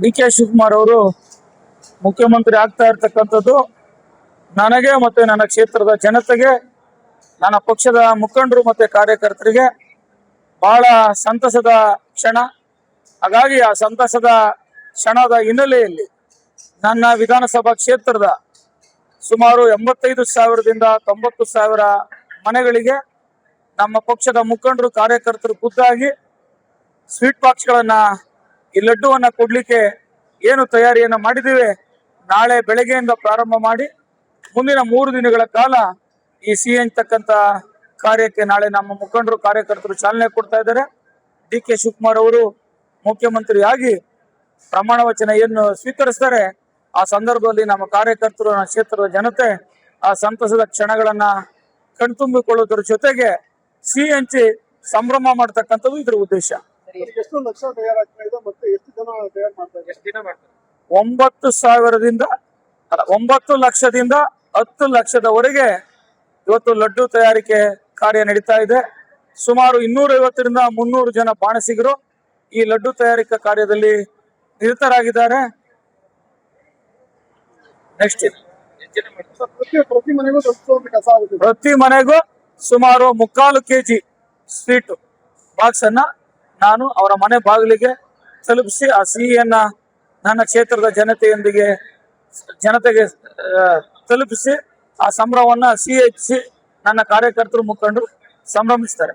D K Shivakumar ಅವರು ಮುಖ್ಯಮಂತ್ರಿ ಆಗ್ತಾ ಇರ್ತಕ್ಕಂಥದ್ದು ನನಗೆ ಮತ್ತೆ ನನ್ನ ಕ್ಷೇತ್ರದ ಜನತೆಗೆ, ನನ್ನ ಪಕ್ಷದ ಮುಖಂಡರು ಮತ್ತೆ ಕಾರ್ಯಕರ್ತರಿಗೆ ಬಹಳ ಸಂತಸದ ಕ್ಷಣ. ಹಾಗಾಗಿ ಆ ಸಂತಸದ ಕ್ಷಣದ ಹಿನ್ನೆಲೆಯಲ್ಲಿ ನನ್ನ ವಿಧಾನಸಭಾ ಕ್ಷೇತ್ರದ ಸುಮಾರು 85,000ದಿಂದ 90,000 ಮನೆಗಳಿಗೆ ನಮ್ಮ ಪಕ್ಷದ ಮುಖಂಡರು ಕಾರ್ಯಕರ್ತರು ಖುದ್ದಾಗಿ ಸ್ವೀಟ್ ಬಾಕ್ಸ್ಗಳನ್ನ, ಈ ಲಡ್ಡುವನ್ನ ಕೊಡ್ಲಿಕ್ಕೆ ಏನು ತಯಾರಿಯನ್ನ ಮಾಡಿದ್ದೀವಿ, ನಾಳೆ ಬೆಳಗ್ಗೆಯಿಂದ ಪ್ರಾರಂಭ ಮಾಡಿ ಮುಂದಿನ 3 ದಿನಗಳ ಕಾಲ ಈ ಸಿಹಿ ಹಂಚತಕ್ಕಂತ ಕಾರ್ಯಕ್ಕೆ ನಾಳೆ ನಮ್ಮ ಮುಖಂಡರು ಕಾರ್ಯಕರ್ತರು ಚಾಲನೆ ಕೊಡ್ತಾ ಇದ್ದಾರೆ. ಡಿ ಕೆ ಶಿವಕುಮಾರ್ ಅವರು ಮುಖ್ಯಮಂತ್ರಿಯಾಗಿ ಪ್ರಮಾಣ ವಚನ ಏನು ಸ್ವೀಕರಿಸ್ತಾರೆ, ಆ ಸಂದರ್ಭದಲ್ಲಿ ನಮ್ಮ ಕಾರ್ಯಕರ್ತರು, ನಮ್ಮ ಕ್ಷೇತ್ರದ ಜನತೆ ಆ ಸಂತಸದ ಕ್ಷಣಗಳನ್ನ ಕಣ್ತುಂಬಿಕೊಳ್ಳುವುದರ ಜೊತೆಗೆ ಸಿಹಿ ಹಂಚಿ ಸಂಭ್ರಮ ಮಾಡ್ತಕ್ಕಂಥದ್ದು ಇದ್ರ ಉದ್ದೇಶ. 9 ಲಕ್ಷದಿಂದ 10 ಲಕ್ಷದವರೆಗೆ ಇವತ್ತು ಲಡ್ಡು ತಯಾರಿಕೆ ಕಾರ್ಯ ನಡೀತಾ ಇದೆ. ಸುಮಾರು 250ರಿಂದ 300 ಜನ ಬಾಣಸಿಗರು ಈ ಲಡ್ಡು ತಯಾರಿಕಾ ಕಾರ್ಯದಲ್ಲಿ ನಿರತರಾಗಿದ್ದಾರೆ. ನೆಕ್ಸ್ಟ್ ಪ್ರತಿ ಮನೆಗೂ ಸುಮಾರು 3/4 kg ಸ್ವೀಟ್ ಬಾಕ್ಸ್ ಅನ್ನ ನಾನು ಅವರ ಮನೆ ಬಾಗಿಲಿಗೆ ತಲುಪಿಸಿ ಆ ಸಿಹಿಯನ್ನ ನನ್ನ ಕ್ಷೇತ್ರದ ಜನತೆಗೆ ತಲುಪಿಸಿ ಆ ಸಂಭ್ರಮವನ್ನ ಸಿಹಿ ಹೆಚ್ಚಿಸಿ ನನ್ನ ಕಾರ್ಯಕರ್ತರು ಮುಖಂಡರು ಸಂಭ್ರಮಿಸ್ತಾರೆ.